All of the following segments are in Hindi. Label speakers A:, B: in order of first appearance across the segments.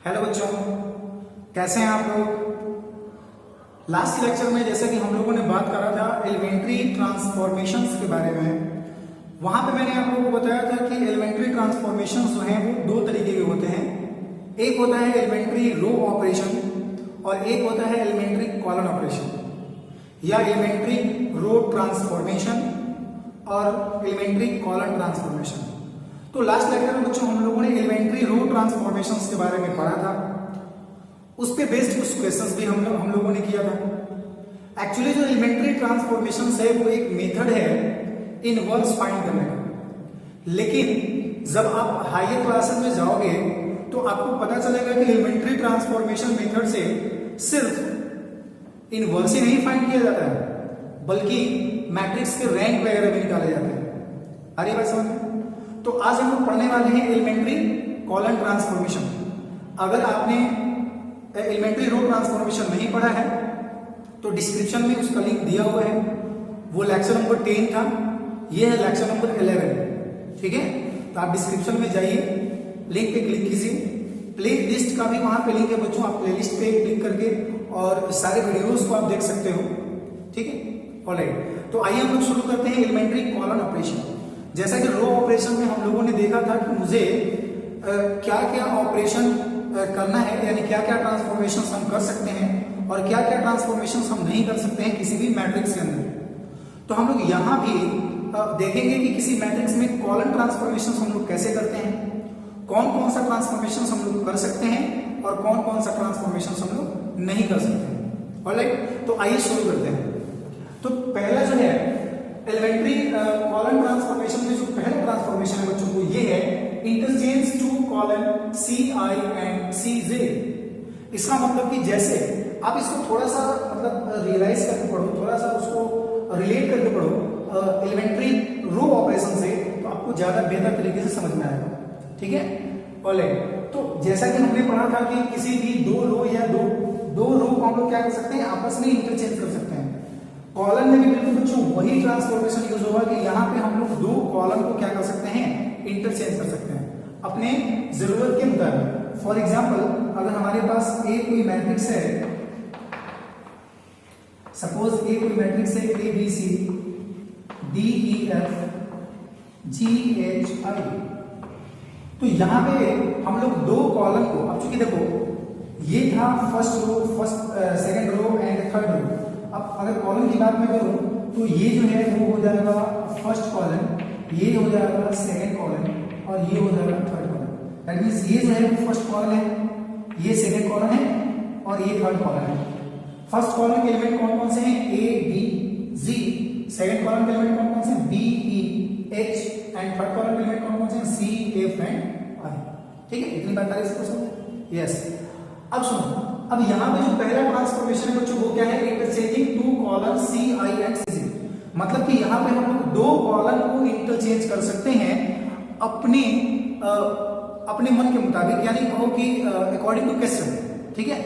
A: हेलो बच्चों, कैसे हैं आप लोग। लास्ट लेक्चर में जैसा कि हम लोगों ने बात करा था एलिमेंट्री ट्रांसफॉर्मेशंस के बारे में, वहां पे मैंने आप लोगों को बताया था कि एलिमेंट्री ट्रांसफॉर्मेशंस जो हैं वो दो तरीके के होते हैं। एक होता है एलिमेंट्री रो ऑपरेशन और एक होता है एलिमेंट्री कॉलन ऑपरेशन या एलिमेंट्री रो ट्रांसफॉर्मेशन और एलिमेंट्री कॉलन ट्रांसफॉर्मेशन। तो लास्ट लेक्चर में बच्चों हम लोगों ने एलिमेंट्री रो ट्रांसफॉर्मेशंस के बारे में पढ़ा था। उस पे बेस्ड कुछ क्वेश्चंस भी हम लोगों ने किया था। एक्चुअली जो एलिमेंट्री ट्रांसफॉर्मेशंस है वो एक मेथड है इनवर्स फाइंड करने का, लेकिन जब आप हायर क्लासेस में जाओगे तो आपको पता चलेगा कि एलिमेंट्री ट्रांसफॉर्मेशन मेथड से सिर्फ इनवर्स ही नहीं फाइंड किया जाता है बल्कि मैट्रिक्स के रैंक वगैरह भी निकाले जाते हैं। अरे बात समझ में? तो आज हम लोग पढ़ने वाले हैं एलिमेंट्री कॉलन ट्रांसफॉर्मेशन। अगर आपने एलिमेंट्री रो ट्रांसफॉर्मेशन नहीं पढ़ा है तो डिस्क्रिप्शन में उसका लिंक दिया हुआ है। वो लेक्चर नंबर 10 था, ये है लेक्चर नंबर 11। ठीक है, तो आप डिस्क्रिप्शन में जाइए, लिंक पे क्लिक कीजिए। प्ले लिस्ट का भी वहां पे लिंक है बच्चों, आप प्ले लिस्ट पे क्लिक करके और सारे वीडियोस को आप देख सकते हो। ठीक है, ऑलराइट। तो आइए हम लोग शुरू करते हैं एलिमेंट्री कॉलन ऑपरेशन। जैसा कि रो ऑपरेशन में हम लोगों ने देखा था कि मुझे क्या क्या ऑपरेशन करना है, यानी क्या क्या ट्रांसफॉर्मेशन हम कर सकते हैं और क्या क्या ट्रांसफॉर्मेशन हम नहीं कर सकते हैं किसी भी मैट्रिक्स के अंदर। तो हम लोग यहाँ भी देखेंगे कि किसी मैट्रिक्स में कॉलन ट्रांसफॉर्मेशन हम लोग कैसे करते हैं, कौन कौन सा ट्रांसफॉर्मेशन हम लोग कर सकते हैं और कौन कौन सा ट्रांसफॉर्मेशन हम लोग नहीं कर सकते हैं। ऑलराइट, तो आइए शुरू करते हैं। तो पहला जो है एलिमेंट्री कॉलन ट्रांसफॉर्मेशन में जो पहला ट्रांसफॉर्मेशन है बच्चों को ये है interchange two column C I and C J. इसका मतलब कि जैसे आप इसको थोड़ा सा मतलब रियलाइज करके पढ़ो, थोड़ा सा उसको रिलेट करके पढ़ो एलिमेंट्री रो ऑपरेशन से, तो आपको ज्यादा बेहतर तरीके से समझ में आएगा। ठीक है, ऑलराइट। तो जैसा कि हमने पढ़ा था कि किसी भी दो रो या दो रो को हम लोग क्या कर सकते हैं, आपस में इंटरचेंज कर सकते हैं। कॉलन में भी बिल्कुल बच्चों वही ट्रांसफॉर्मेशन यूज होगा कि यहाँ पे हम लोग दो कॉलम को क्या कर सकते हैं, इंटरचेंज कर सकते हैं अपने जरूरत के मुताबिक। फॉर एग्जांपल अगर हमारे पास ए कोई मैट्रिक्स है, सपोज ए कोई मैट्रिक्स है A B C D E F G H I, तो यहाँ पे हम लोग दो कॉलम को, अब चूंकि देखो ये था first row, second row and third row. अब अगर कॉलम की बात मैं करूं तो ये जो है वो हो जाएगा फर्स्ट कॉलम, ये हो जाएगा सेकंड कॉलम और ये हो जाएगा थर्ड कॉलम। दैट मींस ये जो है वो फर्स्ट कॉलम है, ये सेकंड कॉलम है और ये थर्ड कॉलम है। फर्स्ट कॉलम के एलिमेंट कौन कौन से हैं, A B G. Second column के एलिमेंट कौन कौन से हैं, B E H. And third column के एलिमेंट कौन कौन से हैं, सी एफ एंड आई। ठीक है, इतनी बात आ रही है इसको? यस। अब सुनो, अब यहाँ पे जो पहला ट्रांसफॉर्मेशन है बच्चों वो क्या है, interchanging two column C I and C G. मतलब कि यहाँ पे हम लोग दो कॉलम को इंटरचेंज कर सकते हैं अपने मन के मुताबिक, यानी कहो कि अकॉर्डिंग टू क्वेश्चन। ठीक है,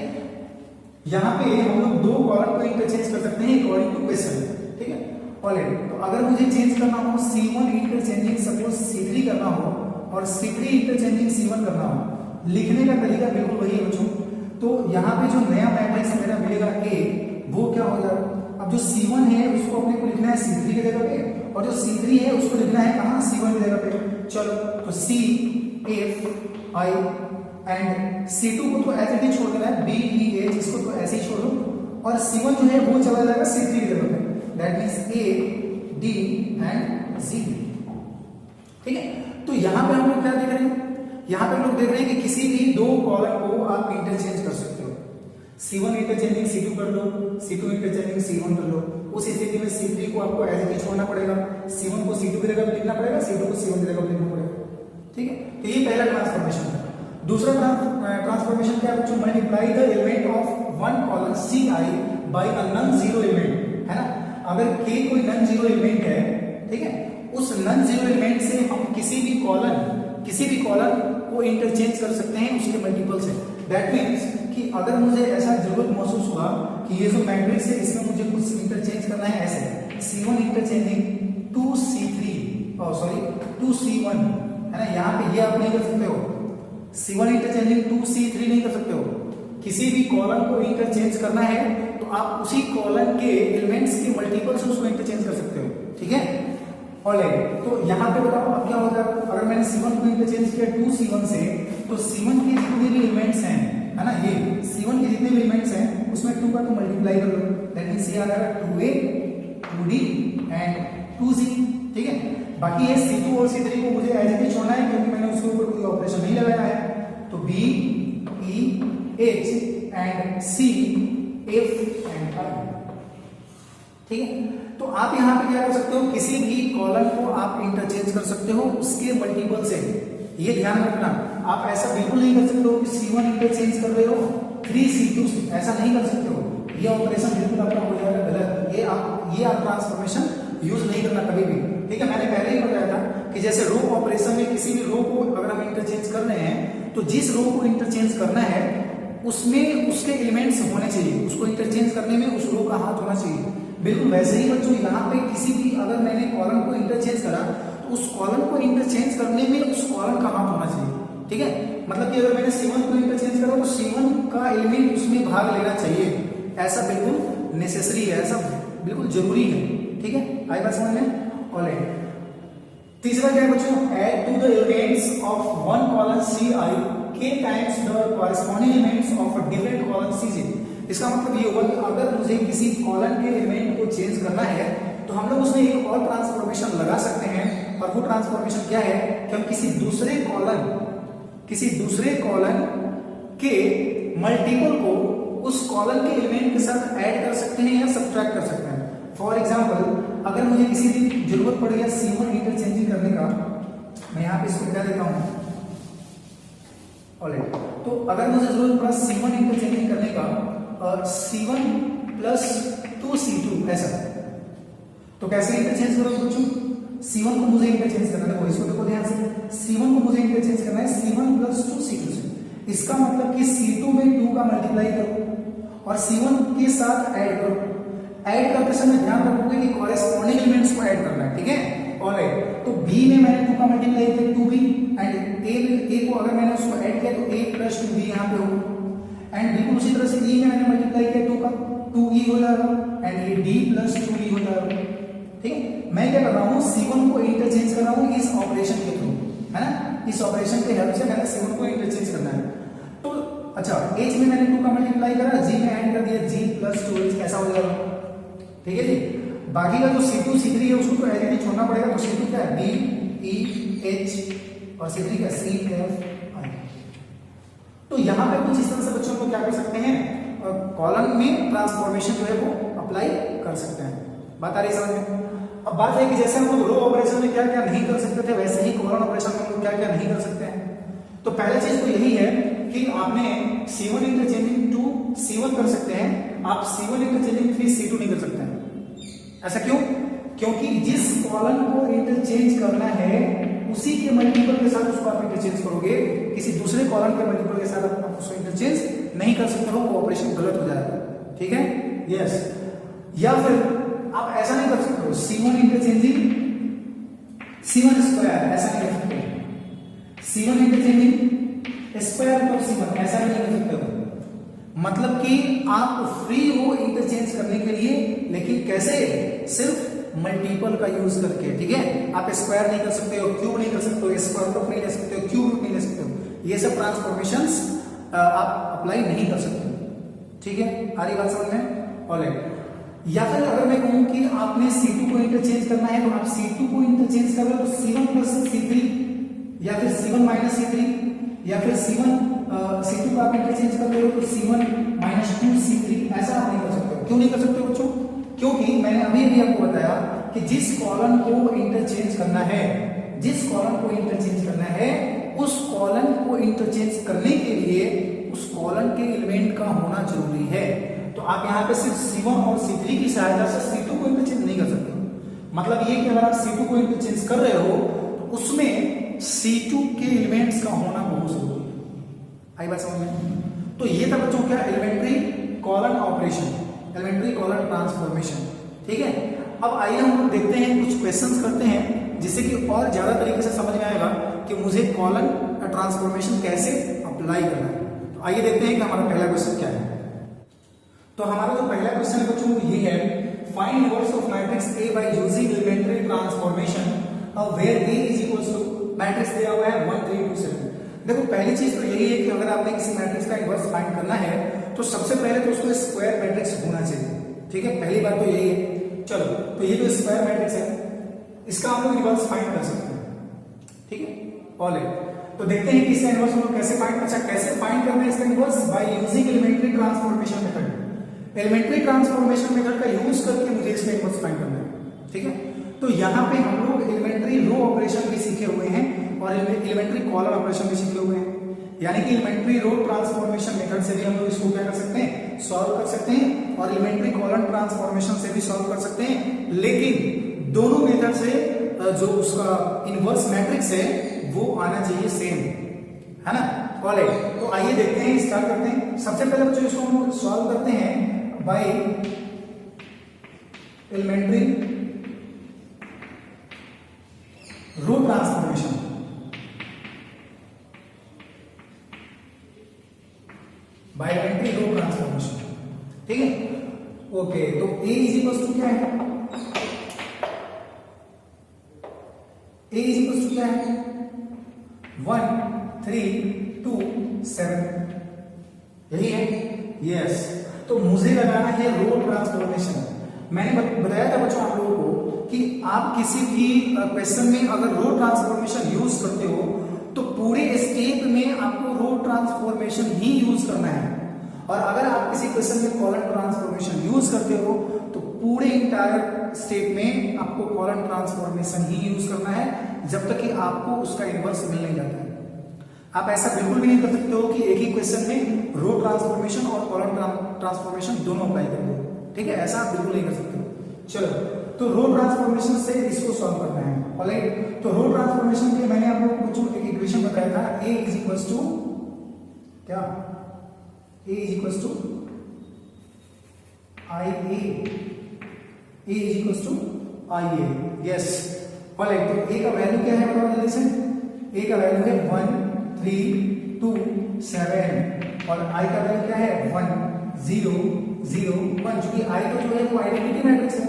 A: यहाँ पे हम लोग दो कॉलम को इंटरचेंज कर सकते हैं अकॉर्डिंग टू क्वेश्चन। ठीक है, ऑलराइट। तो अगर मुझे चेंज करना हो C1 इंटरचेंजिंग सपोज C3 करना हो और C3 इंटरचेंजिंग C1 करना हो, लिखने का तरीका बिल्कुल वही है बच्चों। तो यहाँ पे जो नया मैट्रिक्स मेरा मिलेगा ए, वो क्या हो जाएगा, अब जो C1 है उसको अपने को लिखना है C3 की जगह पे और जो C3 है उसको लिखना है कहाँ, C1 की जगह पे। चलो, तो C F I and C2 को तो ऐसे ही छोड़ देना है, B E H, इसको तो ऐसे ही छोड़ दो और C1 जो है वो चला जाएगा C3 की जगह पे। That means A D and C। ठीक है, तो यहाँ पे हम लोग क्या देख रहे हैं, यहाँ पे लोग देख रहे हैं कि किसी भी दो कॉलम को आप इंटरचेंज कर सकते हो। C1 इंटरचेंजिंग C2 कर लो, C2 इंटरचेंजिंग C1 कर लो। उस स्थिति में C3 को आपको ऐसे ही छोड़ना पड़ेगा, C1 को C2 की जगह पे लिखना पड़ेगा, C2 को C1 की जगह पे लिखना पड़ेगा। ठीक है, तो ये पहला ट्रांसफॉर्मेशन है। दूसरा ट्रांसफॉर्मेशन क्या है बच्चों, multiply the element of one column C I by a non zero element, है ना। अगर K कोई नन जीरो एलिमेंट है, ठीक है, उस नन जीरो एलिमेंट से हम किसी भी कॉलम को इंटरचेंज कर सकते हैं उसके मल्टीपल से। दैट मींस कि अगर मुझे ऐसा जरूरत महसूस हुआ कि ये जो मैट्रिक्स है इसमें मुझे कुछ इंटरचेंज करना है, ऐसे C1 इंटरचेंजिंग टू C1, है ना। यहाँ पे ये आप नहीं कर सकते हो, C1 इंटरचेंजिंग टू C3 नहीं कर किसी भी कॉलम को इंटरचेंज करना है तो आप उसी कॉलम के एलिमेंट्स के मल्टीपल से उसको इंटरचेंज कर सकते हो, ठीक है। ऑलराइट, तो यहाँ पे बताओ अब क्या होगा, अगर मैंने C1 को इंटरचेंज किया 2C1 से, तो C1 के जितने भी एलिमेंट्स हैं, है ना, ये C1 के जितने भी एलिमेंट्स हैं उसमें 2 का तो मल्टीप्लाई कर लो, दैट मींस ये आ जाएगा 2A 2D एंड 2C, ठीक है। बाकी ये C2 और C3 को मुझे एज इट इज छोड़ना है क्योंकि मैंने उसके ऊपर कोई ऑपरेशन नहीं लगाया है, तो B E H and C F and I, ठीक है। तो आप यहाँ पे क्या कर सकते हो, किसी भी कॉलम को आप इंटरचेंज कर सकते हो उसके मल्टीपल से, ये ध्यान रखना। आप ऐसा बिल्कुल नहीं कर सकते हो कि C1 इंटरचेंज कर रहे हो 3C2 से, ऐसा नहीं कर सकते हो, ये ऑपरेशन बिल्कुल आपका हो जाएगा गलत। ये आप ट्रांसफॉर्मेशन यूज नहीं करना कभी भी, ठीक है। मैंने पहले ही बताया था कि जैसे रो ऑपरेशन में किसी भी रो को अगर हम इंटरचेंज कर रहे हैं तो जिस रो को इंटरचेंज करना है उसमें उसके एलिमेंट्स होने चाहिए, उसको इंटरचेंज करने में उस रो का हाथ होना चाहिए। बिल्कुल वैसे ही बच्चों यहाँ पे किसी भी अगर मैंने कॉलम को इंटरचेंज करा तो उस कॉलम को इंटरचेंज करने में उस कॉलम का हाथ होना चाहिए, ठीक है। मतलब कि अगर मैंने C1 को इंटरचेंज करा तो C1 का एलिमेंट उसमें भाग लेना चाहिए, ऐसा बिल्कुल नेसेसरी है, ऐसा बिल्कुल जरूरी है, ठीक है। आई बात समझ में। ऑलराइट, तीसरा क्या है बच्चों, add to the elements of one column Ci k times the corresponding elements of a different column Cj। इसका मतलब ये होगा कि अगर मुझे किसी कॉलम के एलिमेंट को चेंज करना है तो हम लोग उसमें एक और ट्रांसफॉर्मेशन लगा सकते हैं, और वो ट्रांसफॉर्मेशन क्या है कि हम किसी दूसरे कॉलम के मल्टीपल को उस कॉलम के एलिमेंट के साथ ऐड कर सकते हैं या सब्ट्रैक्ट कर सकते हैं। फॉर एग्जाम्पल, अगर मुझे किसी दिन जरूरत पड़ गया C1 इंटरचेंजिंग करने का, मैं यहाँ पे इसको क्या देता हूँ, ऑलराइट, तो अगर मुझे जरूरत पड़ा C1 इंटरचेंजिंग करने का C1 प्लस 2C2 ऐसा, तो कैसे इंटरचेंज करोगे बच्चों, C1 को मुझे इंटरचेंज करना है, इसको देखो ध्यान से, C1 को मुझे इंटरचेंज करना है C1 प्लस 2C2 से। इसका मतलब कि C2 में 2 का मल्टीप्लाई करो और C1 के साथ ऐड करो। ऐड करते समय ध्यान रखोगे कि कॉरेस्पॉन्डिंग एलिमेंट्स को ऐड करना है, ठीक है। ऑलराइट, तो B में मैंने 2 का मल्टीप्लाई किया 2B, एंड A को अगर मैंने उसको ऐड किया तो A प्लस 2B यहाँ पे होगा, एंड बिल्कुल उसी तरह से E में मैंने मल्टीप्लाई किया 2 का 2E हो जाएगा, एंड ये D प्लस 2E हो जाएगा, ठीक है। मैं क्या कर रहा हूँ, C1 को इंटरचेंज कर रहा हूँ इस ऑपरेशन के थ्रू, है ना, इस ऑपरेशन के हेल्प से मैंने C1 को इंटरचेंज करना है। तो अच्छा, H में मैंने 2 का मल्टीप्लाई करा, G में ऐड कर दिया G प्लस 2H, ऐसा हो जाएगा, ठीक है जी। बाकी का जो C2 C3 है उसको तो ऐसे ही छोड़ना पड़ेगा, तो C2 क्या है, B E H और C3 क्या C F I। तो यहाँ पे कुछ इस तरह से बच्चों को क्या कर सकते हैं, कॉलम में ट्रांसफॉर्मेशन जो है वो अप्लाई कर सकते हैं। बात आ रही समझ में। अब बात है कि जैसे हम लोग रो ऑपरेशन में क्या क्या नहीं कर सकते थे, वैसे ही कॉलम ऑपरेशन में हम लोग क्या क्या नहीं कर सकते हैं। तो पहली चीज तो यही है कि आपने C1 इंटरचेंजिंग 2 C1 कर सकते हैं, आप C1 इंटरचेंजिंग 3 C2 नहीं कर सकते हैं। ऐसा क्यों? क्योंकि जिस कॉलम को इंटरचेंज करना है उसी के मल्टीपल के साथ उसको आप इंटरचेंज करोगे, किसी दूसरे कॉलम के मल्टीपल के साथ आप उसको इंटरचेंज नहीं कर सकते हो, वो ऑपरेशन गलत हो जाएगा, ठीक है। यस, या फिर आप ऐसा नहीं कर सकते हो C1 इंटरचेंजिंग C1 स्क्वायर, ऐसा नहीं कर सकते। C1 interchanging square plus C1, ऐसा नहीं कर सकते हो। मतलब कि आप फ्री हो इंटरचेंज करने के लिए, लेकिन कैसे, सिर्फ मल्टीपल का यूज करके, ठीक है। आप स्क्वायर नहीं कर सकते हो, क्यूब नहीं कर सकते हो, स्क्वायर रूट नहीं ले सकते हो, क्यूब रूट नहीं ले सकते हो, ये सब ट्रांसफॉर्मेशंस आप अप्लाई नहीं कर सकते, ठीक है। आ रही बात समझ में। ऑलराइट, या फिर अगर मैं कहूं कि आपने C2 को इंटरचेंज करना है, तो आप C2 को इंटरचेंज कर रहे हो तो C1 प्लस C3, या फिर C1 माइनस C3, या फिर C2 को आप इंटरचेंज कर रहे हो तो C1 माइनस 2C3, ऐसा आप नहीं कर सकते हो। क्यों नहीं कर सकते हो बच्चों? क्योंकि मैंने अभी भी आपको बताया कि जिस कॉलम को इंटरचेंज करना है, जिस कॉलम को इंटरचेंज करना है, उस कॉलम को इंटरचेंज करने के लिए उस कॉलम के एलिमेंट का होना जरूरी है। तो आप यहाँ पे सिर्फ C1 और C3 की सहायता से C2 को इंटरचेंज नहीं कर सकते। मतलब ये कि अगर आप C2 को इंटरचेंज कर रहे हो तो उसमें C2 के एलिमेंट्स का होना बहुत जरूरी है। आई बात समझ में। तो ये था बच्चों क्या, elementary column operation, elementary column transformation, ठीक है। अब आइए हम देखते हैं, कुछ क्वेश्चंस करते हैं जिससे कि और ज्यादा तरीके से समझ में आएगा कि मुझे कॉलम ट्रांसफॉर्मेशन कैसे अप्लाई करना है। तो आइए देखते हैं कि हमारा पहला क्वेश्चन क्या है। तो हमारा जो पहला क्वेश्चन है बच्चों वो ये है, find inverse of matrix A by using elementary transformation where A is equals to, matrix दिया हुआ है 1 3 2 7। देखो पहली चीज तो यही है कि अगर आपने किसी मैट्रिक्स का इनवर्स फाइंड करना है तो सबसे पहले तो उसको स्क्वायर मैट्रिक्स होना चाहिए, ठीक है, पहली बात तो यही है। चलो तो ये तो स्क्वायर मैट्रिक्स है, इसका हम लोग इनवर्स फाइंड कर सकते हैं, ठीक है। ऑलराइट, तो देखते हैं कि इसका इनवर्स हम लोग कैसे फाइंड, अच्छा कैसे फाइंड करना है इसका inverse, by using elementary transformation method. Elementary transformation method का यूज करके मुझे इसका इनवर्स फाइंड करना है, ठीक है। तो यहाँ पे हम लोग एलिमेंट्री रो ऑपरेशन भी सीखे हुए हैं और एलिमेंट्री कॉलम ऑपरेशन भी सीखे हुए हैं, यानी कि एलिमेंट्री रो ट्रांसफॉर्मेशन मेथड से भी हम लोग इसको क्या कर सकते हैं, सॉल्व कर सकते हैं, और एलिमेंट्री कॉलम ट्रांसफॉर्मेशन से भी सॉल्व कर सकते हैं। लेकिन दोनों मेथड से जो उसका इनवर्स मैट्रिक्स है वो आना चाहिए सेम, है ना। ऑलराइट, तो आइए देखते हैं, स्टार्ट करते हैं। सबसे पहले बच्चों इसको हम सॉल्व करते हैं by elementary row transformation. By elementary row transformation, ठीक है। ओके, तो A इज इक्वल टू क्या है, A इज इक्वल टू क्या है 1 3 2 7, यही है, यस। तो मुझे लगाना है रो ट्रांसफॉर्मेशन। मैंने बताया था बच्चों आप लोगों को कि आप किसी भी क्वेश्चन में अगर रो ट्रांसफॉर्मेशन यूज करते हो तो पूरे स्टेप में आपको रो ट्रांसफॉर्मेशन ही यूज करना है, और अगर आप किसी क्वेश्चन में कॉलम ट्रांसफॉर्मेशन यूज करते हो तो पूरे इंटायर स्टेप में आपको कॉलम ट्रांसफॉर्मेशन ही यूज करना है जब तक कि आपको उसका इनवर्स मिल नहीं जाता है। आप ऐसा बिल्कुल भी नहीं कर सकते हो कि एक ही क्वेश्चन में रो ट्रांसफॉर्मेशन और कॉलम ट्रांसफॉर्मेशन दोनों अप्लाई कर दो, ठीक है, ऐसा आप बिल्कुल नहीं कर सकते हो। चलो, तो रो ट्रांसफॉर्मेशन से इसको सॉल्व करना है। ऑलराइट, तो रो ट्रांसफॉर्मेशन के लिए मैंने आप लोगों को एक इक्वेशन बताया था, A इज इक्वल्स टू क्या, A is equals to IA, A is equals to IA, yes. Alright, तो A का वैल्यू क्या है बताओ जल्दी से, A का वैल्यू है 1 3 2 7 और I का वैल्यू क्या है 1 0 0 1, चूंकि I तो जो है वो आइडेंटिटी मैट्रिक्स है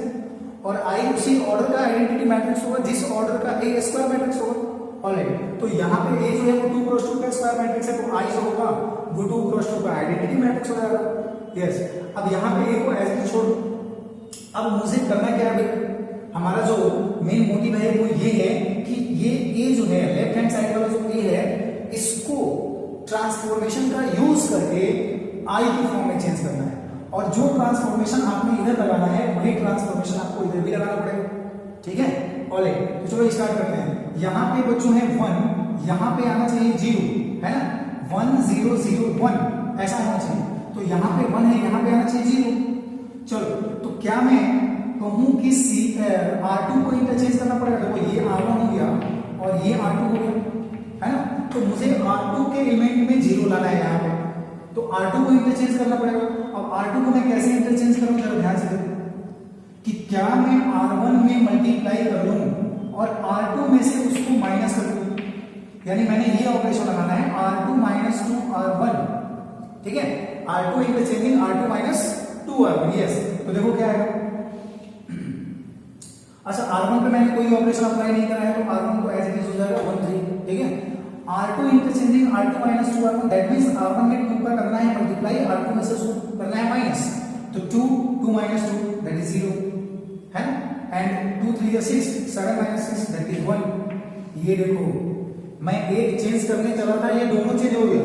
A: और I उसी ऑर्डर का आइडेंटिटी मैट्रिक्स होगा जिस ऑर्डर का A स्क्वायर मैट्रिक्स होगा। ऑलराइट, तो यहाँ पे A जो है वो 2 क्रॉस 2 का स्क्वायर मैट्रिक्स है, तो I जो होगा वो 2 क्रॉस 2 का आइडेंटिटी मैट्रिक्स हो जाएगा, यस। अब यहाँ पे A को एज इट छोड़, अब मुझे करना क्या है, हमारा जो मेन मोटिव है वो ये है कि ये A जो है लेफ्ट हैंड साइड वाला जो A है इसको ट्रांसफॉर्मेशन का यूज करके I की फॉर्म में चेंज करना है, और जो ट्रांसफॉर्मेशन आपने इधर लगाना है वही ट्रांसफॉर्मेशन आपको इधर भी लगाना पड़ेगा, ठीक है। ऑलराइट, तो चलो स्टार्ट करते हैं। यहाँ पे बच्चों है 1, यहाँ पे आना चाहिए 0, है ना, 1 0 0 1 ऐसा होना चाहिए, तो यहाँ पे 1 है, यहाँ पे आना चाहिए 0। चलो, तो क्या मैं कहूं कि R2 को इंटरचेंज करना पड़ेगा, देखो ये R1 हो गया और ये R2 हो गया, है ना, तो मुझे R2 के एलिमेंट में 0 लाना है यहाँ पे, तो R2 को इंटरचेंज करना पड़ेगा। अब R2 को मैं कैसे इंटरचेंज करूं, जरा ध्यान से देखो कि क्या मैं R1 में मल्टीप्लाई कर लूं और R2 में से उसको माइनस कर दूं, यानी मैंने ये ऑपरेशन लगाना है R2 माइनस 2 R1, ठीक है, R2 interchanging R2 minus 2 R1, yes. तो देखो क्या आएगा, अच्छा R1 पे मैंने कोई ऑपरेशन अप्लाई नहीं करा है तो R1 को एज इट इज हो जाएगा 1 3, ठीक है। R2 interchanging R2 minus 2 R1, that means R1 में 2 का करना है मल्टीप्लाई, R2 में से करना है माइनस, तो 2 2 माइनस 2 दैट इज 0, है, एंड 2 3 6 7 माइनस 6 दैट इज 1। ये देखो मैं एक चेंज करने चला था, ये दोनों चेंज हो गया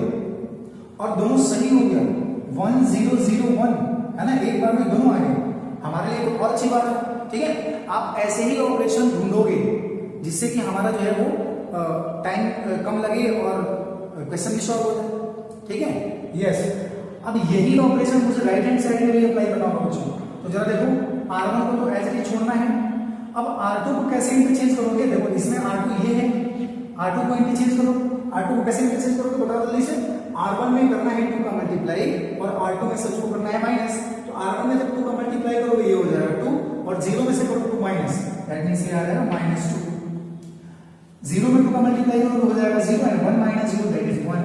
A: और दोनों सही हो गया, 1 0 0 1, है ना, एक बार में दोनों आ गए, हमारे लिए तो और अच्छी बात है, ठीक है। आप ऐसे ही ऑपरेशन ढूंढोगे जिससे कि हमारा जो है वो टाइम कम लगे और क्वेश्चन भी सॉल्व हो जाए, ठीक है, यस। अब यही ऑपरेशन मुझे राइट हैंड साइड में भी अप्लाई करना होगा बच्चों, तो जरा देखो R1 को तो एज इट इज छोड़ना है, अब R2 को कैसे इंटरचेंज करोगे, देखो इसमें R2 ये है, R2 को इंटरचेंज करो, R2 को कैसे इंटरचेंज करोगे बताओ जल्दी से, R1 में करना है 2 का मल्टीप्लाई और R2 में से 2 करना है माइनस, तो R1 में जब 2 का मल्टीप्लाई करोगे ये हो जाएगा 2 और 0 में से करो 2 माइनस, दैट मींस ये आ जाएगा -2, 0 में 2 का मल्टीप्लाई करो तो हो जाएगा 0 and 1 minus 0 that is 1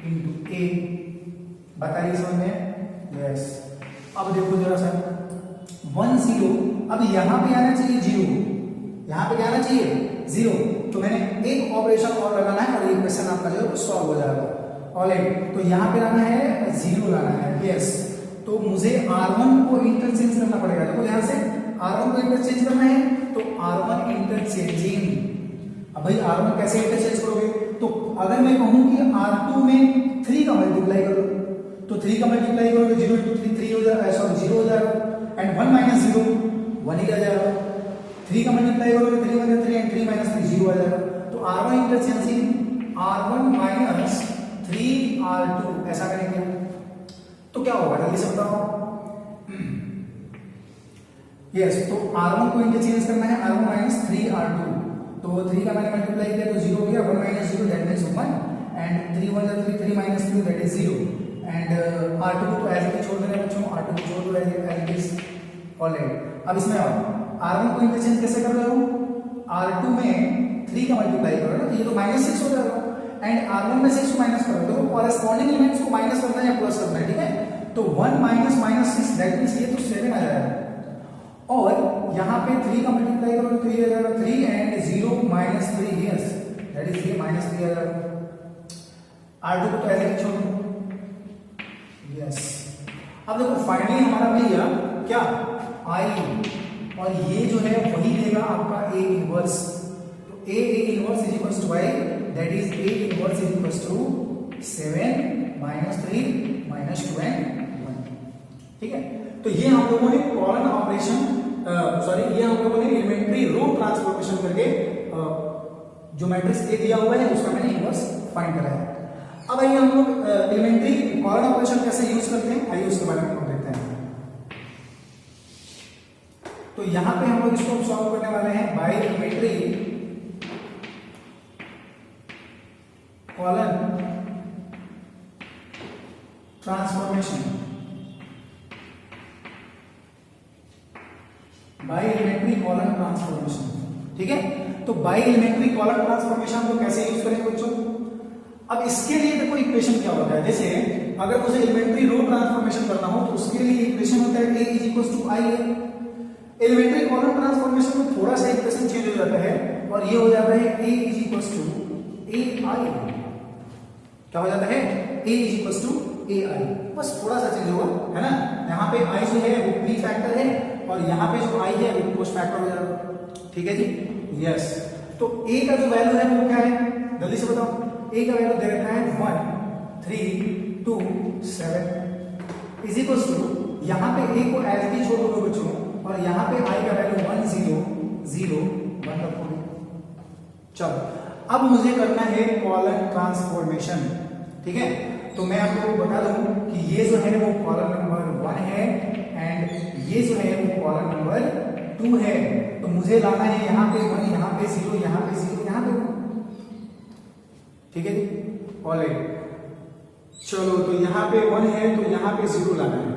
A: into A, बता रही समझ में? यस। अब देखो जरा सा 1 0, अब यहां पे आना चाहिए 0, यहां पे क्या आना चाहिए 0, तो मैंने एक ऑपरेशन और लगाना है और ये क्वेश्चन आपका जो है सॉल्व हो जाएगा। ऑलराइट, तो यहां पे लाना है 0 लाना है। यस, तो मुझे R1 को इंटरचेंज करना पड़ेगा। देखो ध्यान से, R1 को इंटरचेंज करना है तो R1 इंटरचेंजिंग। अब भाई R1 कैसे इंटरचेंज करोगे? तो अगर मैं कहूं कि R2 में 3 का मल्टीप्लाई करो, तो 3 का मल्टीप्लाई करोगे 0 into 3 3 हो जाएगा, सॉरी 0 हो जाएगा, एंड 1 minus 0 1 ही रह जाएगा। 3 का मल्टीप्लाई करोगे 3 1 3 एंड 3 minus 3 0 आ जाएगा। तो R1 interchanging R1 minus 3 R2 ऐसा करेंगे तो क्या होगा जल्दी से बताओ। यस, तो R1 को इंटरचेंज करना है R1 minus 3 R2, तो 3 का मैंने मल्टीप्लाई किया तो 0 हो गया, 1 minus 0 that means 1, and 3 1 3 3 minus 3 that is 0, and R2 को तो ऐसे ही छोड़ देना बच्चों, R2 को छोड़ दो एज इट इज। ऑलराइट, अब इसमें आओ, R1 को इंटरचेंज कैसे कर रहे हो? R2 में 3 का मल्टीप्लाई करो ना, तो ये तो -6 हो जाएगा, एंड R1 में 6 को माइनस कर दो, कॉरेस्पॉन्डिंग एलिमेंट्स को माइनस करना है या प्लस करना है, ठीक है? तो 1 minus -6 दैट मींस ये तो 7 आ जाएगा, और यहाँ पे 3 का मल्टीप्लाई करोगे तो ये आ जाएगा 3 and 0 minus 3, yes that is ये -3 आ जाएगा। R2 को तो ऐसे ही छोड़ दो। यस, अब देखो फाइनली हमारा भैया क्या I, और ये जो है वही देगा आपका A इनवर्स, तो A inverse is equals to I, that is A inverse is equals to 7 -3 -2 and 1, ठीक है? तो ये हम लोगों ने कॉलन ऑपरेशन ये हम लोगों ने एलिमेंट्री रो ट्रांसफॉर्मेशन करके जो मैट्रिक्स ए दिया हुआ है उसका मैंने इनवर्स फाइंड करा है। अब आइए हम लोग एलिमेंट्री कॉलन ऑपरेशन कैसे यूज करते हैं, आइए उसके बारे में हम देखते हैं। तो यहां पे हम लोग इसको सॉल्व करने वाले हैं by elementary column transformation, by elementary column transformation, ठीक है? तो बाय एलिमेंट्री कॉलन ट्रांसफॉर्मेशन हम लोग कैसे यूज करेंगे बच्चों? अब इसके लिए देखो इक्वेशन क्या होता है, जैसे अगर मुझे एलिमेंट्री रो ट्रांसफॉर्मेशन करना हो तो उसके लिए इक्वेशन होता है A is equals to I। Elementary column transformation में थोड़ा सा इक्वेशन चेंज हो जाता है और ये हो जाता है A is equals to AI। क्या हो जाता है? A is equals to AI, बस थोड़ा सा चेंज होगा, है ना? यहाँ पे I जो है वो प्री फैक्टर है और यहाँ पे जो I है वो पोस्ट फैक्टर हो जाएगा, ठीक है जी? यस, तो A का जो वैल्यू है वो क्या है जल्दी से बताओ? A का वैल्यू दे रखा है 1 3 2 7 इज इक्वल्स टू, यहाँ पे A को एज भी छोड़ दो बच्चों, और यहाँ पे I का वैल्यू 1 0 0 1 रखोगे। चलो अब मुझे करना है कॉलन ट्रांसफॉर्मेशन, ठीक है? तो मैं आप लोगों को बता दूं कि ये जो है वो कॉलम नंबर 1 है एंड ये जो है वो कॉलम नंबर 2 है। तो मुझे लाना है यहाँ पे 1, यहाँ पे 0, यहाँ पे 0, यहाँ पे 1, ठीक है जी? ऑलराइट, चलो तो यहाँ पे 1 है तो यहाँ पे 0 लाना है,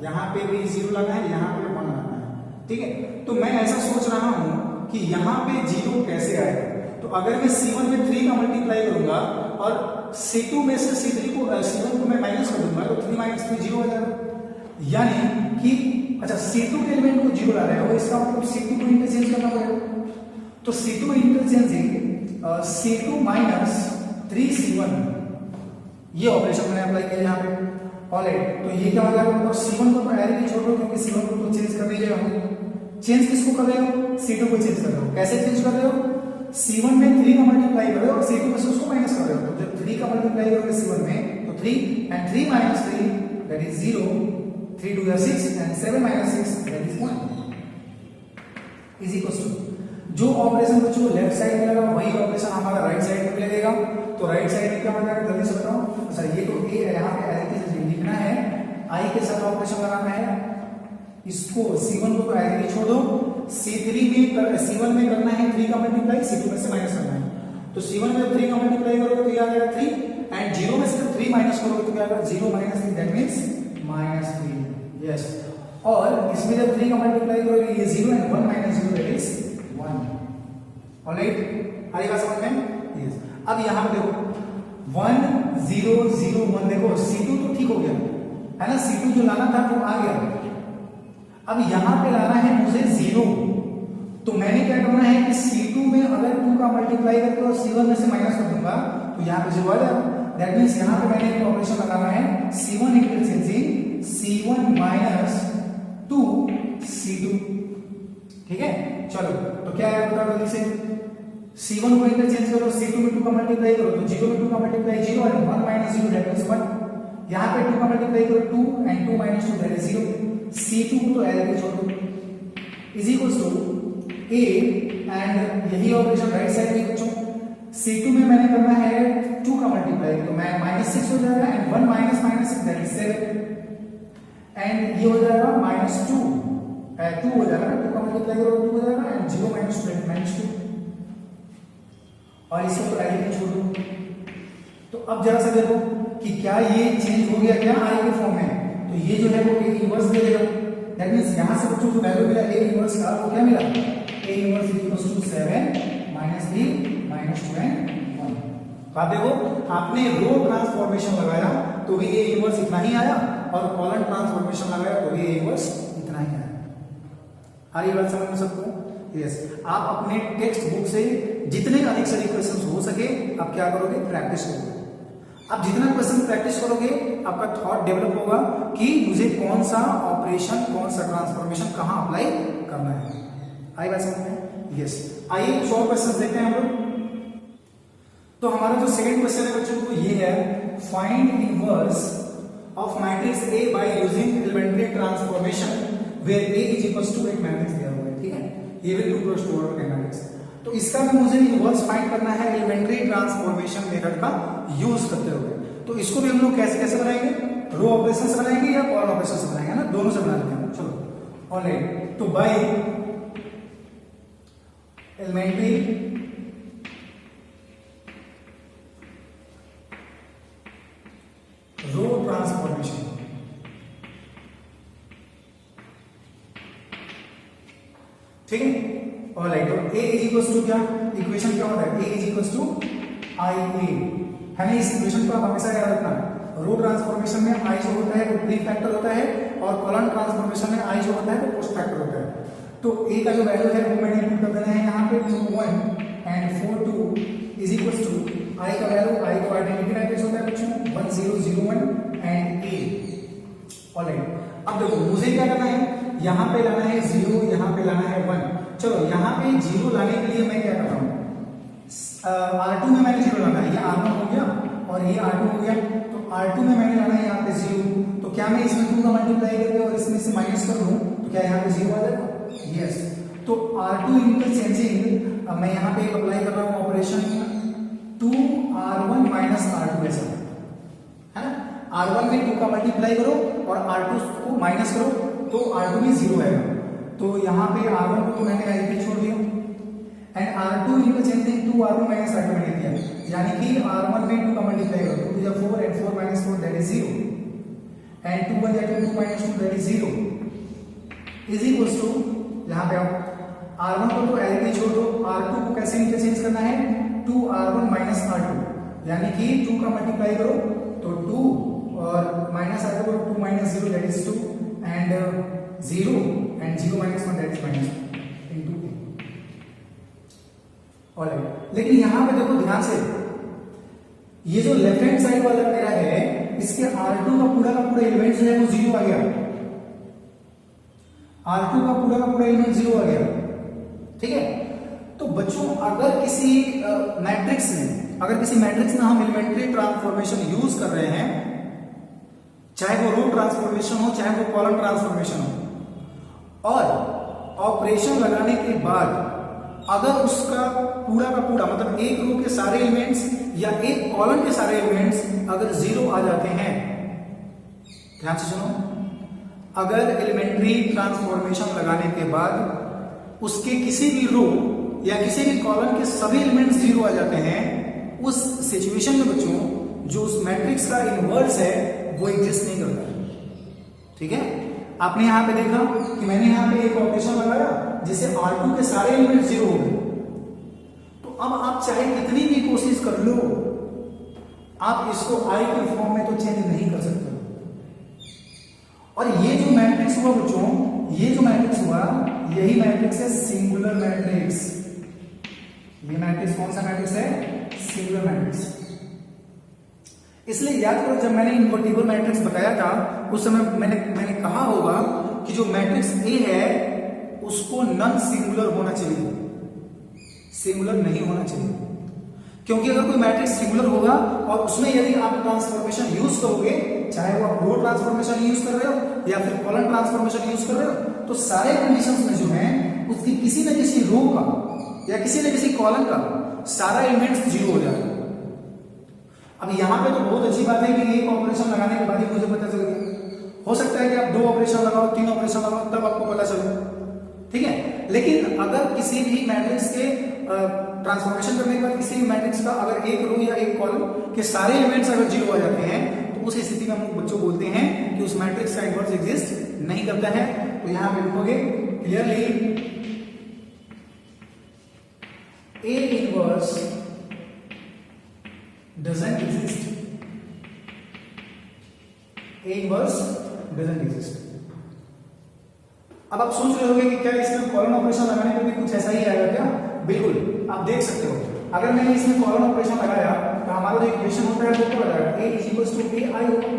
A: यहाँ पे भी 0 लाना है, यहाँ पे 1 लाना है, ठीक है? तो मैं ऐसा सोच रहा हूं कि यहाँ पे 0 कैसे आएगा। तो अगर मैं C1 में 3 का मल्टीप्लाई करूंगा और C2 में से C1 को मैं माइनस कर दूंगा तो 3 - 3 0 हो जाएगा, यानी कि अच्छा C2 के एलिमेंट को 0 ला रहे हो, इसका मतलब C2 को इंटरचेंज करना पड़ेगा। तो C2 interchanging C2 minus 3C1, ये ऑपरेशन मैंने अप्लाई किया यहाँ पे। ऑलराइट, तो ये क्या हो जाएगा? मतलब C1 को तो डायरेक्टली छोड़ दो क्योंकि C1 को तो चेंज कर लीजिएगा। चेंज किसको कर रहे हो? C2 को चेंज कर रहे हो। कैसे चेंज कर रहे हो? C1 में 3 का मल्टीप्लाई कर रहे हो और C2 में से उसको माइनस कर रहे हो। तो जब 3 का मल्टीप्लाई करोगे C1 में तो 3 and 3 minus 3 that is 0, 3 2 are 6 and 7 minus 6 that is 1 is equals to, जो ऑपरेशन बच्चों लेफ्ट साइड में लगा वही ऑपरेशन हमारा राइट साइड में भी लगेगा। तो राइट साइड में क्या हो जाएगा जल्दी से बताओ? अच्छा ये तो A है, यहाँ पे एज इट इज लिखना है, I के साथ ऑपरेशन लगाना है, इसको C1 को तो एज इट छोड़ दो, C1 में करना है 3 का मल्टीप्लाई, C2 में से माइनस करना है। तो C1 में 3 का मल्टीप्लाई करोगे तो ये आ जाएगा 3 एंड 0 में से 3 माइनस करोगे तो क्या आएगा? 0 - 3 दैट मींस -3। यस, और इसमें जब 3 का मल्टीप्लाई करोगे ये 0 एंड 1 - 0 दैट इज 1। ऑलराइट, आएगा समझ में? यस। अब यहां पे देखो 1 0 0 1, देखो C2 तो ठीक हो गया है ना, C2 जो लाना था वो आ गया। अब यहां पे लाना है मुझे 0, तो मैंने क्या करना है कि C2 में अगर 2 का मल्टीप्लाई करके और C1 में से माइनस कर दूंगा तो यहाँ पे 0 आ जाएगा। दैट मीन्स यहाँ पे मैंने एक ऑपरेशन लगाना है C1 interchanging C1 minus 2 C2, ठीक है। चलो तो क्या है बता जल्दी से, C1 को इंटरचेंज करो, C2 में 2 का मल्टीप्लाई करो तो 0 में 2 का मल्टीप्लाई 0 और 1 माइनस 0 दैट इज 1। यहाँ पे 2 का मल्टीप्लाई करो 2 and 2 minus 2 that is 0। C2 को तो एज इट इज छोड़ दो, is equals to A and यही ऑपरेशन राइट साइड में बच्चों। C2 में मैंने करना है 2 का मल्टीप्लाई तो मैं -6 हो जाएगा and 1 minus minus 6 that is 7 and ये हो जाएगा -2 2 हो जाएगा, 2 का मल्टीप्लाई करो 2 हो जाएगा एंड 0 माइनस 2 -2 और इसको तो आई में छोड़ दो। तो अब जरा सा देखो कि क्या ये चेंज हो गया क्या आई के फॉर्म में, तो ये जो है वो A इनवर्स दे देगा। दैट मींस यहां से बच्चों जो वैल्यू मिला A इनवर्स का वो क्या मिला, A inverse equals to 7 -3 -2 and 1। तो आप देखो आपने रो ट्रांसफॉर्मेशन लगाया तो भी A इनवर्स इतना ही आया और कॉलम ट्रांसफॉर्मेशन लगाया तो भी A इनवर्स इतना ही आया। आ रही बात समझ में सबको? यस, आप अपने टेक्स्ट बुक से जितने अधिक से अधिक क्वेश्चंस हो सके आप क्या करोगे, प्रैक्टिस करोगे। आप जितना क्वेश्चन प्रैक्टिस करोगे आपका थॉट डेवलप होगा कि मुझे कौन सा ऑपरेशन कौन सा ट्रांसफॉर्मेशन कहां अप्लाई करना है। आई बात समझ में? यस, आइए कुछ और क्वेश्चन देखते हैं हम लोग। तो हमारा जो सेकंड क्वेश्चन है बच्चों को ये है, find inverse of matrix A by using elementary transformation where A is equals to एक मैट्रिक्स दिया हुआ है, ठीक है, ये भी 2 क्रॉस 2 ऑर्डर का मैट्रिक्स। तो इसका भी मुझे इनवर्स फाइंड करना है एलिमेंट्री ट्रांसफॉर्मेशन मेथड का यूज करते हुए। तो इसको भी हम लोग कैसे कैसे बनाएंगे, रो ऑपरेशन से बनाएंगे या कॉलम ऑपरेशन से बनाएंगे ना, दोनों से बना लेते हैं। चलो ऑलराइट, तो बाय एलिमेंट्री रो ट्रांसफॉर्मेशन, ठीक है। ऑलराइट, तो A इज इक्वल्स टू क्या, इक्वेशन क्या होता है, A is equals to IA है ना। इस इक्वेशन को आप हमेशा याद रखना, रो ट्रांसफॉर्मेशन में I जो होता है वो प्री फैक्टर होता है और कॉलम ट्रांसफॉर्मेशन में I जो होता है वो पोस्ट फैक्टर होता है। तो A का जो वैल्यू है वो मैंने इनपुट कर देना है यहाँ पे 2 1 and 4 2 is equals to I का वैल्यू, I तो आइडेंटिटी मैट्रिक्स होता है बच्चों 1 0 0 1 एंड A। ऑलराइट, अब देखो मुझे क्या करना है, यहाँ पे लाना है 0, यहाँ पे लाना है 1। चलो यहाँ पे 0 लाने के लिए मैं क्या कर रहा हूँ, R2 में मैंने 0 लाना है, ये R1 हो गया और ये R2 हो गया। तो R2 में मैंने लाना है यहाँ पे 0, तो क्या मैं इसमें 2 का मल्टीप्लाई करके और इसमें से माइनस कर दूं तो क्या यहाँ पे 0 आ जाएगा? यस, तो R2 इंटरचेंजिंग मैं यहाँ पे अप्लाई कर रहा हूँ ऑपरेशन 2R1 माइनस R2 ऐसा है ना। R1 में 2 का मल्टीप्लाई करो और R2 को माइनस करो तो R2 में 0 आएगा। तो यहाँ पे R1 को तो मैंने ऐसे छोड़ दिया and R2 interchanging 2R1 minus R2 मैंने दिया, यानी कि R1 में 2 का मल्टीप्लाई करो 2 to 4 and 4 minus 4 that is 0 and 2 1 that is 2 minus 2 that is 0 is equals to, यहाँ पे आओ R1 को तो ऐसे छोड़ दो, R2 को कैसे इंटरचेंज करना है 2R1 माइनस R2, यानी कि 2 का मल्टीप्लाई करो तो 2 और माइनस R2 करो 2 minus 0 that is 2 and 0 and 0 minus 1 that is minus 1 into A। Alright, लेकिन यहां पे देखो ध्यान से, ये जो लेफ्ट हैंड साइड वाला मेरा है इसके R2 का पूरा एलिमेंट जो है वो 0 आ गया, R2 का पूरा एलिमेंट 0 आ गया, ठीक है। तो बच्चों अगर किसी मैट्रिक्स में हम एलिमेंट्री ट्रांसफॉर्मेशन यूज कर रहे हैं, चाहे वो रो ट्रांसफॉर्मेशन हो चाहे वो कॉलम ट्रांसफॉर्मेशन हो, और ऑपरेशन लगाने के बाद अगर उसका पूरा का पूरा मतलब एक रो के सारे एलिमेंट्स या एक कॉलम के सारे एलिमेंट्स अगर 0 आ जाते हैं, ध्यान से सुनो, अगर एलिमेंट्री ट्रांसफॉर्मेशन लगाने के बाद उसके किसी भी रो या किसी भी कॉलम के सभी एलिमेंट्स 0 आ जाते हैं, उस सिचुएशन में बच्चों जो उस मैट्रिक्स का इनवर्स है वो एग्जिस्ट नहीं करता, ठीक है। आपने यहां पे देखा कि मैंने यहां पे एक ऑपरेशन लगाया जिससे R2 के सारे एलिमेंट 0 हो गए। तो अब आप चाहे कितनी भी कोशिश कर लो, आप इसको आई के फॉर्म में तो चेंज नहीं कर सकते। और ये जो मैट्रिक्स हुआ बच्चों, ये जो मैट्रिक्स हुआ, यही मैट्रिक्स है सिंगुलर मैट्रिक्स। ये मैट्रिक्स कौन सा मैट्रिक्स है? Singular matrix. इसलिए याद करो, जब मैंने इनवर्टिबल मैट्रिक्स बताया था उस समय मैंने कहा होगा कि जो मैट्रिक्स ए है उसको नॉन सिंगुलर होना चाहिए, सिंगुलर नहीं होना चाहिए। क्योंकि अगर कोई मैट्रिक्स सिंगुलर होगा और उसमें यदि आप ट्रांसफॉर्मेशन यूज करोगे, चाहे वो आप रो ट्रांसफॉर्मेशन यूज कर रहे हो या फिर कॉलम ट्रांसफॉर्मेशन यूज कर रहे हो, तो सारे कंडीशंस में जो है उसकी किसी न किसी रो का या किसी न किसी कॉलम का सारा एलिमेंट्स जीरो हो जाएगा। अब यहां पे तो बहुत अच्छी बात है कि एक ऑपरेशन लगाने के बाद ही मुझे पता चल गया। हो सकता है कि आप 2 ऑपरेशन लगाओ, 3 ऑपरेशन लगाओ, तब आपको पता चले, ठीक है। लेकिन अगर किसी भी मैट्रिक्स के ट्रांसफॉर्मेशन करने के बाद किसी भी मैट्रिक्स का अगर एक रो या एक कॉलम के सारे एलिमेंट्स अगर जीरो आ जाते हैं, तो उस स्थिति में हम लोग बच्चों बोलते हैं कि उस मैट्रिक्स का इनवर्स एग्जिस्ट नहीं करता है। तो यहां पे लिखोगे clearly A inverse doesn't exist. A inverse doesn't exist. अब आप सोच रहे होंगे कि क्या इसमें कॉलन ऑपरेशन लगाने पे भी कुछ ऐसा ही आएगा क्या? बिल्कुल, आप देख सकते हो। अगर मैंने इसमें कॉलन ऑपरेशन लगाया तो हमारा जो इक्वेशन होता है वो क्या हो जाएगा? A is equals to A I होगा।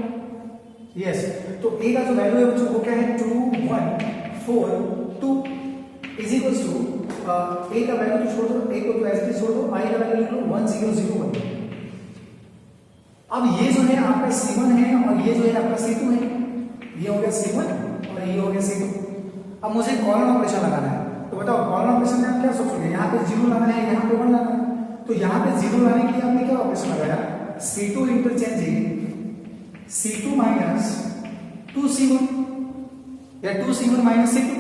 A: यस, तो A का जो वैल्यू है बच्चों वो क्या है? 2 1 4 2 is equals to A का वैल्यू तो छोड़ दो, A को तो ऐसे छोड़ दो, I का वैल्यू लिख लो 1 0 0 1। अब ये जो है आपका C1 है और ये जो है आपका C2 है। ये हो गया C1 और ये हो गया C2। अब मुझे कॉलन ऑपरेशन लगाना है, तो बताओ कॉलन ऑपरेशन में आप क्या सोचोगे? यहाँ पे 0 लाना है, यहाँ पे 1 लाना है। तो यहाँ पे 0 लाने के लिए आपने क्या ऑपरेशन लगाया? C2 interchanging C2 minus 2C1 या 2C1 माइनस C2,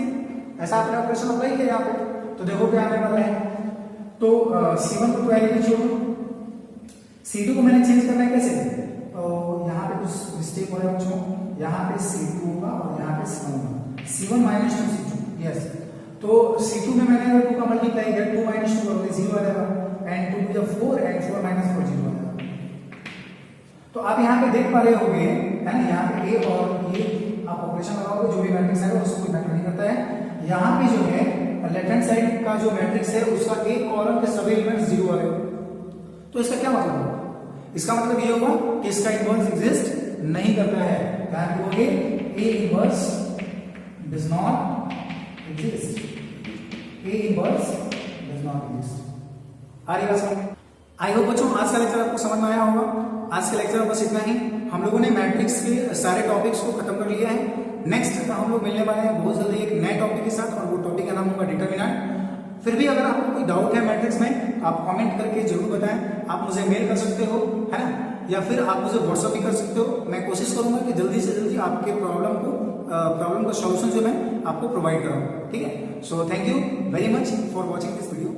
A: ऐसा आपने ऑपरेशन अप्लाई किया यहाँ पे। तो देखो क्या आने वाला है, तो C1 को तो ऐसे छोड़ो, C2 को मैंने चेंज करना है कैसे? तो यहाँ पे कुछ मिस्टेक हो रहा है बच्चों, यहाँ पे C2 होगा और यहाँ पे C1 होगा। C1 minus 2C2, yes. तो C2 में मैंने अगर 2 का मल्टीप्लाई किया, 2 माइनस 2 करोगे 0 आ जाएगा, एंड 2 टू 4 एंड 4 माइनस 4 0 आ जाएगा। तो आप यहाँ पे देख पा रहे होंगे, है ना, यहाँ पे A और ये आप ऑपरेशन लगाओगे, जो भी मैट्रिक्स आएगा उसको कोई मैटर नहीं करता है। यहाँ पे जो है लेफ्ट हैंड साइड का जो मैट्रिक्स है उसका एक कॉलम के सभी एलिमेंट्स 0 आ रहे हो। तो इसका क्या मतलब होगा? इसका मतलब ये होगा कि इसका इनवर्स एग्जिस्ट नहीं करता है। क्या कहोगे? A inverse does not exist. A inverse does not exist. आ रही बात समझ? आई होप बच्चों आज का लेक्चर आपको समझ में आया होगा। आज के लेक्चर में बस इतना ही। हम लोगों ने मैट्रिक्स के सारे टॉपिक्स को खत्म कर लिया है। नेक्स्ट हम लोग मिलने वाले हैं बहुत जल्दी एक नए टॉपिक के साथ, और वो टॉपिक का नाम होगा डिटरमिनेंट। फिर भी अगर आपको कोई डाउट है मैट्रिक्स में, आप कमेंट करके जरूर बताएं। आप मुझे मेल कर सकते हो, है ना, या फिर आप मुझे व्हाट्सअप भी कर सकते हो। मैं कोशिश करूंगा कि जल्दी से जल्दी आपके प्रॉब्लम का सॉल्यूशन जो मैं आपको प्रोवाइड कराऊं। ठीक है, so thank you very much for watching this video.